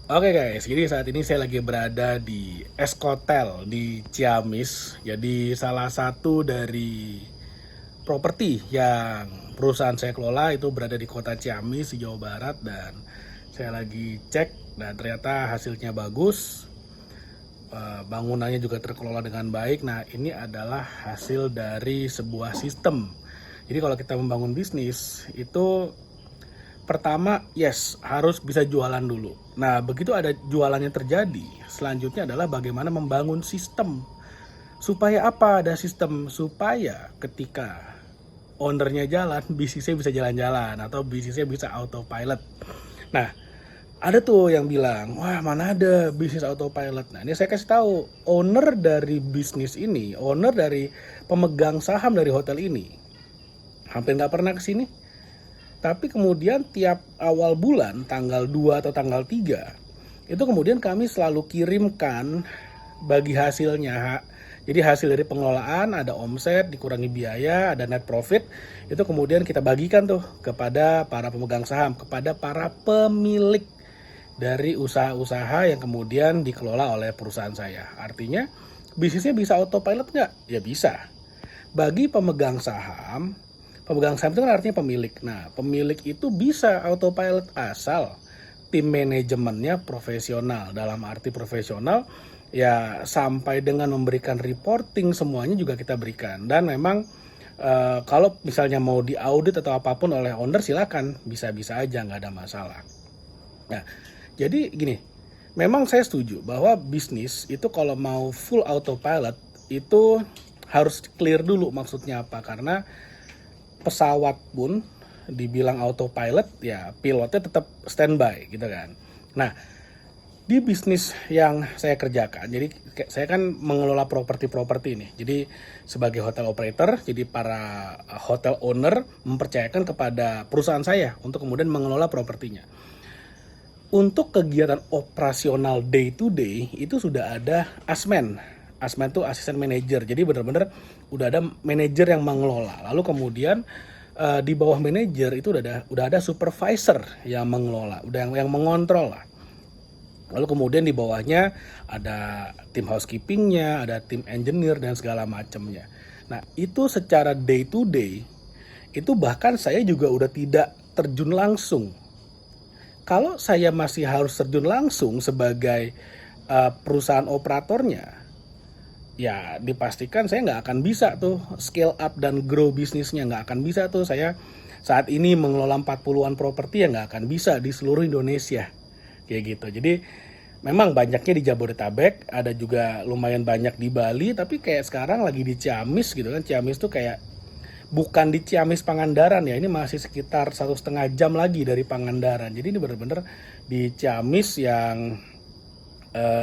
Oke guys, jadi saat ini saya lagi berada di Eskotel di Ciamis. Jadi salah satu dari properti yang perusahaan saya kelola itu berada di kota Ciamis di Jawa Barat, dan saya lagi cek dan ternyata hasilnya bagus. Bangunannya juga terkelola dengan baik. Nah, ini adalah hasil dari sebuah sistem. Jadi kalau kita membangun bisnis itu pertama, yes, harus bisa jualan dulu. Nah, begitu ada jualannya terjadi, selanjutnya adalah bagaimana membangun sistem. Supaya apa ada sistem? Supaya ketika ownernya jalan, bisnisnya bisa jalan-jalan atau bisnisnya bisa autopilot. Nah, ada tuh yang bilang, wah mana ada bisnis autopilot. Nah, ini saya kasih tahu, owner dari bisnis ini, owner dari pemegang saham dari hotel ini, hampir nggak pernah kesini. Tapi kemudian tiap awal bulan, tanggal 2 atau tanggal 3, itu kemudian kami selalu kirimkan bagi hasilnya. Jadi hasil dari pengelolaan, ada omset, dikurangi biaya, ada net profit, itu kemudian kita bagikan tuh kepada para pemegang saham, kepada para pemilik dari usaha-usaha yang kemudian dikelola oleh perusahaan saya. Artinya bisnisnya bisa autopilot nggak? Ya bisa. Bagi pemegang saham itu kan artinya pemilik. Nah, pemilik itu bisa autopilot asal tim manajemennya profesional. Dalam arti profesional, ya sampai dengan memberikan reporting semuanya juga kita berikan. Dan memang kalau misalnya mau diaudit atau apapun oleh owner, silakan, bisa-bisa aja, nggak ada masalah. Nah, jadi gini, memang saya setuju bahwa bisnis itu kalau mau full autopilot itu harus clear dulu maksudnya apa. Karena pesawat pun dibilang autopilot, ya pilotnya tetap standby gitu kan. Nah, di bisnis yang saya kerjakan, jadi saya kan mengelola properti-properti ini. Jadi sebagai hotel operator, jadi para hotel owner mempercayakan kepada perusahaan saya untuk kemudian mengelola propertinya. Untuk kegiatan operasional day to day itu sudah ada asmen. Asmen itu asisten manajer. Jadi benar-benar udah ada manajer yang mengelola. Lalu kemudian di bawah manajer itu udah ada supervisor yang mengelola, udah yang mengontrol lah. Lalu kemudian di bawahnya ada tim housekeepingnya, ada tim engineer dan segala macamnya. Nah, itu secara day to day itu bahkan saya juga udah tidak terjun langsung. Kalau saya masih harus terjun langsung sebagai perusahaan operatornya, ya dipastikan saya nggak akan bisa tuh scale up dan grow bisnisnya, nggak akan bisa tuh saya saat ini mengelola 40-an properti, ya nggak akan bisa di seluruh Indonesia kayak gitu. Jadi memang banyaknya di Jabodetabek, ada juga lumayan banyak di Bali, tapi kayak sekarang lagi di Ciamis gitu kan. Ciamis tuh kayak bukan di Ciamis Pangandaran ya, ini masih sekitar 1,5 jam lagi dari Pangandaran. Jadi ini benar-benar di Ciamis yang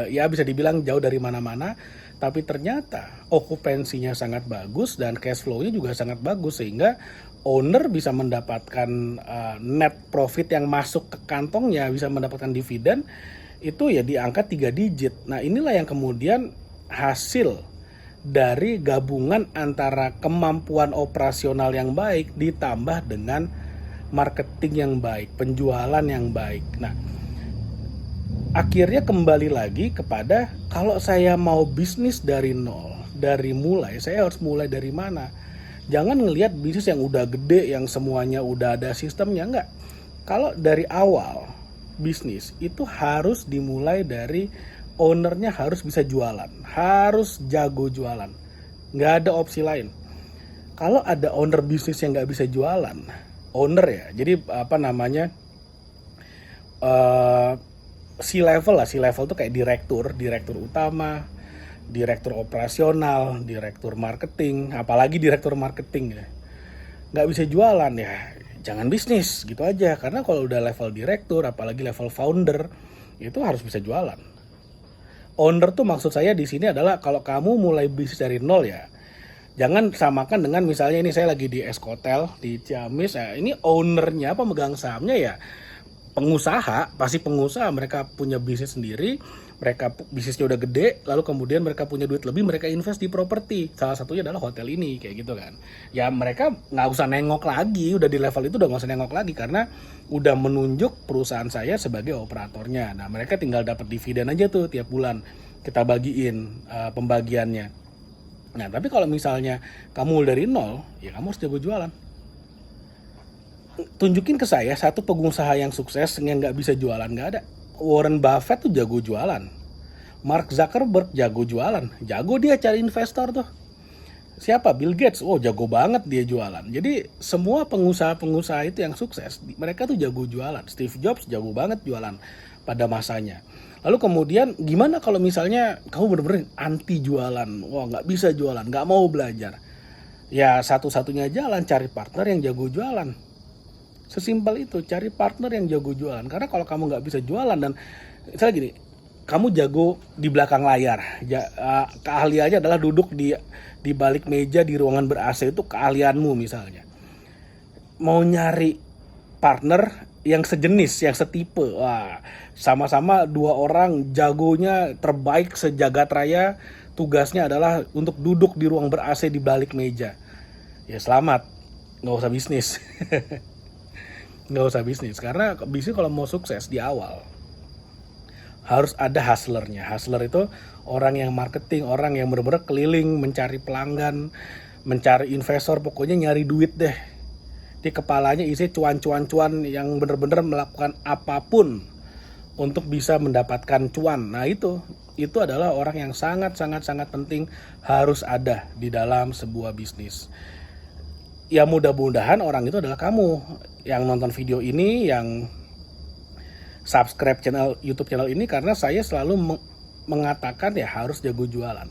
ya bisa dibilang jauh dari mana-mana, tapi ternyata okupansinya sangat bagus dan cash flow-nya juga sangat bagus, sehingga owner bisa mendapatkan net profit yang masuk ke kantongnya, bisa mendapatkan dividen itu ya di angka 3 digit. Nah, inilah yang kemudian hasil dari gabungan antara kemampuan operasional yang baik ditambah dengan marketing yang baik, penjualan yang baik. Nah, akhirnya kembali lagi kepada kalau saya mau bisnis dari nol, dari mulai, saya harus mulai dari mana? Jangan ngelihat bisnis yang udah gede, yang semuanya udah ada sistemnya, enggak. Kalau dari awal bisnis itu harus dimulai dari ownernya harus bisa jualan, harus jago jualan, nggak ada opsi lain. Kalau ada owner bisnis yang nggak bisa jualan, owner ya, jadi apa namanya, uh, si level lah, si level tuh kayak direktur utama, direktur operasional, direktur marketing, apalagi direktur marketing ya, nggak bisa jualan ya, jangan bisnis gitu aja. Karena kalau udah level direktur, apalagi level founder, itu harus bisa jualan. Owner tuh maksud saya di sini adalah kalau kamu mulai bisnis dari nol, ya jangan samakan dengan misalnya ini saya lagi di Eskotel di Ciamis, ya ini ownernya pemegang sahamnya ya pengusaha, pasti pengusaha, mereka punya bisnis sendiri, mereka bisnisnya udah gede, lalu kemudian mereka punya duit lebih, mereka invest di properti. Salah satunya adalah hotel ini, kayak gitu kan. Ya mereka nggak usah nengok lagi, udah di level itu udah nggak usah nengok lagi, karena udah menunjuk perusahaan saya sebagai operatornya. Nah mereka tinggal dapat dividen aja tuh tiap bulan, kita bagiin pembagiannya. Nah tapi kalau misalnya kamu dari nol, ya kamu harus jago jualan. Tunjukin ke saya satu pengusaha yang sukses yang nggak bisa jualan, nggak ada. Warren Buffett tuh jago jualan, Mark Zuckerberg jago jualan, jago dia cari investor tuh. Siapa? Bill Gates, oh jago banget dia jualan. Jadi semua pengusaha-pengusaha itu yang sukses, mereka tuh jago jualan. Steve Jobs jago banget jualan pada masanya. Lalu kemudian gimana kalau misalnya kamu bener-bener anti jualan, wah nggak bisa jualan, nggak mau belajar. Ya satu-satunya jalan cari partner yang jago jualan. Sesimpel itu, cari partner yang jago jualan. Karena kalau kamu nggak bisa jualan dan misalnya gini, kamu jago di belakang layar, keahliannya adalah duduk di balik meja di ruangan ber-AC, itu keahlianmu misalnya. Mau nyari partner yang sejenis, yang setipe, wah, sama-sama dua orang jagonya terbaik sejagat raya, tugasnya adalah untuk duduk di ruang ber-AC di balik meja. Ya selamat, nggak usah bisnis. Nggak usah bisnis, karena bisnis kalau mau sukses di awal harus ada hustlernya. Hustler itu orang yang marketing, orang yang benar-benar keliling mencari pelanggan, mencari investor, pokoknya nyari duit deh. Di kepalanya isi cuan-cuan-cuan yang benar-benar melakukan apapun untuk bisa mendapatkan cuan. Nah itu adalah orang yang sangat penting, harus ada di dalam sebuah bisnis. Ya mudah-mudahan orang itu adalah kamu yang nonton video ini, yang subscribe YouTube channel ini, karena saya selalu mengatakan ya harus jago jualan.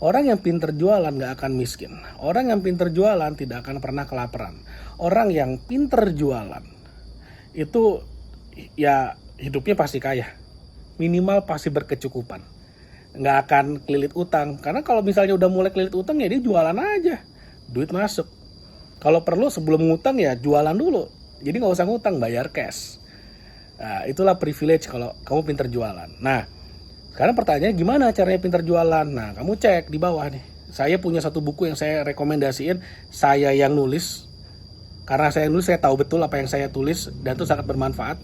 Orang yang pinter jualan gak akan miskin. Orang yang pinter jualan tidak akan pernah kelaparan. Orang yang pinter jualan itu ya hidupnya pasti kaya. Minimal pasti berkecukupan. Gak akan kelilit utang. Karena kalau misalnya udah mulai kelilit utang ya dia jualan aja. Duit masuk. Kalau perlu sebelum ngutang ya jualan dulu. Jadi gak usah ngutang, bayar cash. Nah, itulah privilege kalau kamu pinter jualan. Nah, sekarang pertanyaannya gimana caranya pinter jualan? Nah, kamu cek di bawah nih. Saya punya satu buku yang saya rekomendasiin, saya yang nulis. Karena saya nulis, saya tahu betul apa yang saya tulis dan itu sangat bermanfaat.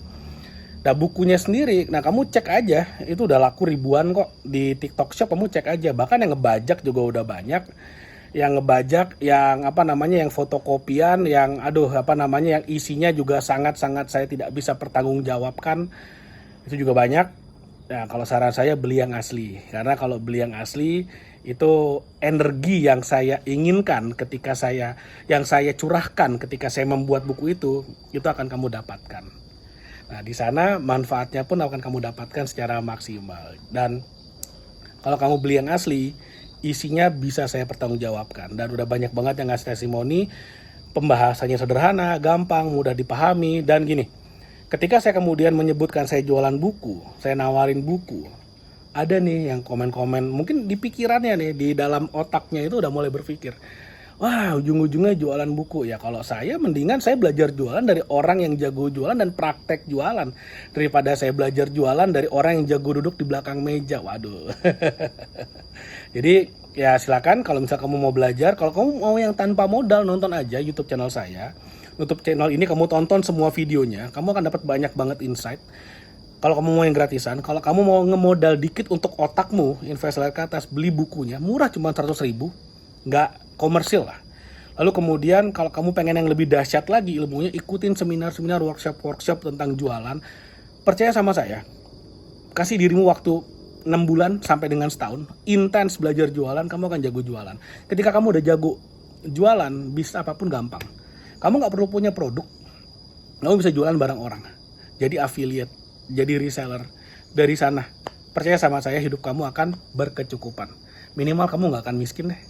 Nah, bukunya sendiri, nah kamu cek aja, itu udah laku ribuan kok di TikTok Shop, kamu cek aja. Bahkan yang ngebajak juga udah banyak. Yang ngebajak, yang yang fotokopian, yang yang isinya juga sangat-sangat saya tidak bisa pertanggungjawabkan, itu juga banyak. Nah kalau saran saya beli yang asli, karena kalau beli yang asli itu energi yang saya inginkan yang saya curahkan ketika saya membuat buku itu akan kamu dapatkan. Nah di sana manfaatnya pun akan kamu dapatkan secara maksimal. Dan kalau kamu beli yang asli, isinya bisa saya pertanggungjawabkan, dan udah banyak banget yang ngasih testimoni. Pembahasannya sederhana, gampang, mudah dipahami. Dan gini, ketika saya kemudian menyebutkan saya jualan buku, saya nawarin buku, ada nih yang komen-komen, mungkin di pikirannya nih, di dalam otaknya itu udah mulai berpikir, wah ujung-ujungnya jualan buku. Ya kalau saya mendingan saya belajar jualan dari orang yang jago jualan dan praktek jualan, daripada saya belajar jualan dari orang yang jago duduk di belakang meja. Waduh. Jadi ya silakan kalau misal kamu mau belajar. Kalau kamu mau yang tanpa modal, nonton aja YouTube channel saya. YouTube channel ini kamu tonton semua videonya, kamu akan dapat banyak banget insight. Kalau kamu mau yang gratisan, kalau kamu mau ngemodal dikit untuk otakmu, investasi ke atas, beli bukunya, murah cuma 100.000, nggak komersil lah. Lalu kemudian kalau kamu pengen yang lebih dahsyat lagi ilmunya, ikutin seminar-seminar, workshop tentang jualan. Percaya sama saya, kasih dirimu waktu 6 bulan sampai dengan setahun, intens belajar jualan, kamu akan jago jualan. Ketika kamu udah jago jualan, bisnis apapun gampang. Kamu nggak perlu punya produk, kamu bisa jualan barang orang. Jadi affiliate, jadi reseller. Dari sana, percaya sama saya, hidup kamu akan berkecukupan. Minimal kamu nggak akan miskin deh.